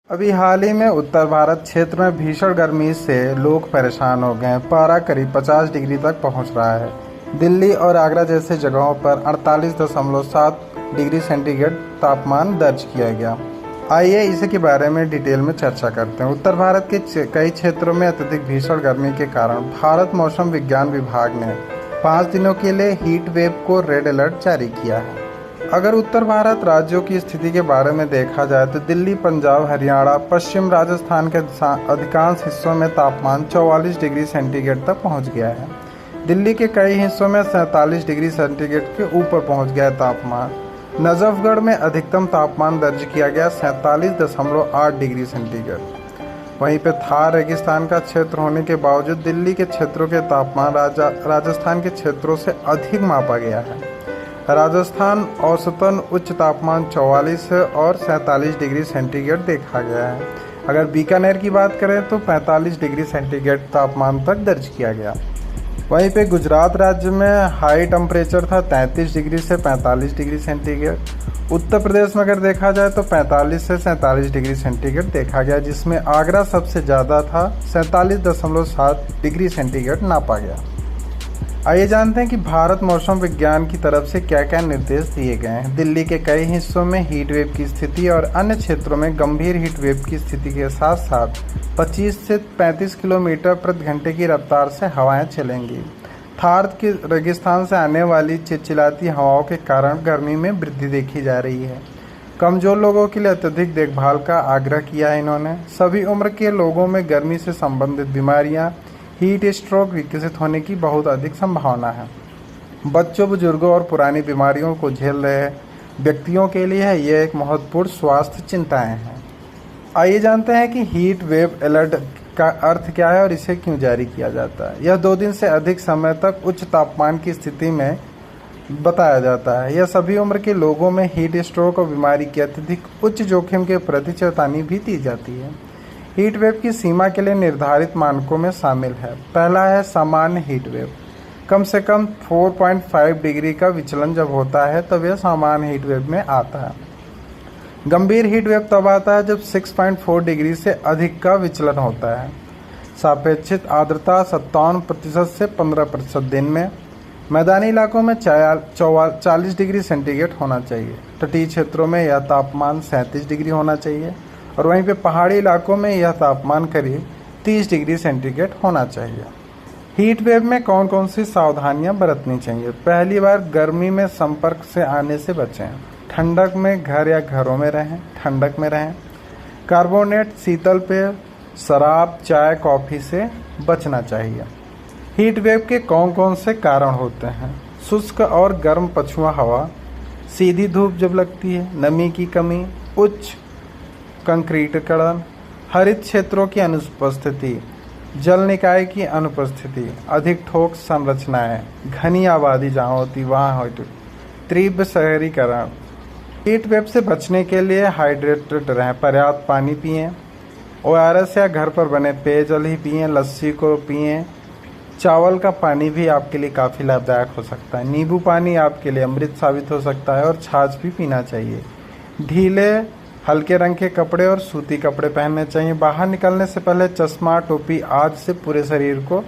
अभी हाल ही में उत्तर भारत क्षेत्र में भीषण गर्मी से लोग परेशान हो गए हैं। पारा करीब 50 डिग्री तक पहुंच रहा है। दिल्ली और आगरा जैसे जगहों पर 48.7 डिग्री सेंटीग्रेड तापमान दर्ज किया गया। आइए इसी के बारे में डिटेल में चर्चा करते हैं। उत्तर भारत के कई क्षेत्रों में अत्यधिक भीषण गर्मी के कारण भारत मौसम विज्ञान विभाग ने 5 दिनों के लिए हीट वेव को रेड अलर्ट जारी किया है। अगर उत्तर भारत राज्यों की स्थिति के बारे में देखा जाए तो दिल्ली, पंजाब, हरियाणा, पश्चिम राजस्थान के अधिकांश हिस्सों में तापमान 44 डिग्री सेंटीग्रेड तक पहुंच गया है। दिल्ली के कई हिस्सों में 47 डिग्री सेंटीग्रेड के ऊपर पहुंच गया है तापमान। नजफगढ़ में अधिकतम तापमान दर्ज किया गया 47.8 डिग्री सेंटीग्रेड। वहीं पे थार रेगिस्तान का क्षेत्र होने के बावजूद दिल्ली के क्षेत्रों के तापमान राजस्थान के क्षेत्रों से अधिक मापा गया है। राजस्थान औसतन उच्च तापमान 44 और 47 डिग्री सेंटीग्रेड देखा गया है। अगर बीकानेर की बात करें तो 45 डिग्री सेंटीग्रेड तापमान तक दर्ज किया गया। वहीं पे गुजरात राज्य में हाई टेम्परेचर था 33 डिग्री से 45 डिग्री सेंटीग्रेड। उत्तर प्रदेश में अगर देखा जाए तो 45 से 47 डिग्री सेंटीग्रेड देखा गया, जिसमें आगरा सबसे ज़्यादा था, 47.7 डिग्री सेंटीग्रेड नापा गया। आइए जानते हैं कि भारत मौसम विज्ञान की तरफ से क्या क्या निर्देश दिए गए हैं। दिल्ली के कई हिस्सों में हीट वेव की स्थिति और अन्य क्षेत्रों में गंभीर हीट वेव की स्थिति के साथ साथ 25 से 35 किलोमीटर प्रति घंटे की रफ्तार से हवाएं चलेंगी। थार के रेगिस्तान से आने वाली चिलचिलाती हवाओं के कारण गर्मी में वृद्धि देखी जा रही है। कमजोर लोगों के लिए अत्यधिक देखभाल का आग्रह किया है इन्होंने। सभी उम्र के लोगों में गर्मी से संबंधित बीमारियां, हीट स्ट्रोक विकसित होने की बहुत अधिक संभावना है। बच्चों, बुजुर्गों और पुरानी बीमारियों को झेल रहे व्यक्तियों के लिए यह एक महत्वपूर्ण स्वास्थ्य चिंताएं हैं। आइए जानते हैं कि हीट वेव अलर्ट का अर्थ क्या है और इसे क्यों जारी किया जाता है। यह 2 दिन से अधिक समय तक उच्च तापमान की स्थिति में बताया जाता है। यह सभी उम्र के लोगों में हीट स्ट्रोक और बीमारी के अत्यधिक उच्च जोखिम के प्रति चेतावनी भी दी जाती है। हीट वेव की सीमा के लिए निर्धारित मानकों में शामिल है। पहला है सामान्य हीट वेव। कम से कम 4.5 डिग्री का विचलन जब होता है तब यह सामान्य हीट वेव में आता है। गंभीर हीट वेव तब आता है जब 6.4 डिग्री से अधिक का विचलन होता है। सापेक्षिक आर्द्रता 57% से 15% दिन में। मैदानी इलाकों में 40 डिग्री सेंटीग्रेड होना चाहिए। तटीय क्षेत्रों में यह तापमान 37 डिग्री होना चाहिए और वहीं पे पहाड़ी इलाकों में यह तापमान करीब 30 डिग्री सेंटीग्रेड होना चाहिए। हीट वेव में कौन कौन सी सावधानियां बरतनी चाहिए। पहली बार गर्मी में संपर्क से आने से बचें। ठंडक में घर या घरों में रहें, ठंडक में रहें। कार्बोनेट, शीतल पेय, शराब, चाय, कॉफ़ी से बचना चाहिए। हीट वेव के कौन कौन से कारण होते हैं। शुष्क और गर्म पछुआ हवा, सीधी धूप जब लगती है, नमी की कमी, उच्च कंक्रीटीकरण, हरित क्षेत्रों की अनुपस्थिति, जल निकाय की अनुपस्थिति, अधिक ठोस संरचनाएं, घनी आबादी जहाँ होती वहाँ होती, तीव्र शहरीकरण। हीट वेव से बचने के लिए हाइड्रेटेड रहें, पर्याप्त पानी पिएं, ORS या घर पर बने पेयजल ही पिएं, लस्सी को पिएं। चावल का पानी भी आपके लिए काफ़ी लाभदायक हो सकता है। नींबू पानी आपके लिए अमृत साबित हो सकता है और छाछ भी पीना चाहिए। ढीले हल्के रंग के कपड़े और सूती कपड़े पहनने चाहिए। बाहर निकलने से पहले चश्मा, टोपी आदि से पूरे शरीर को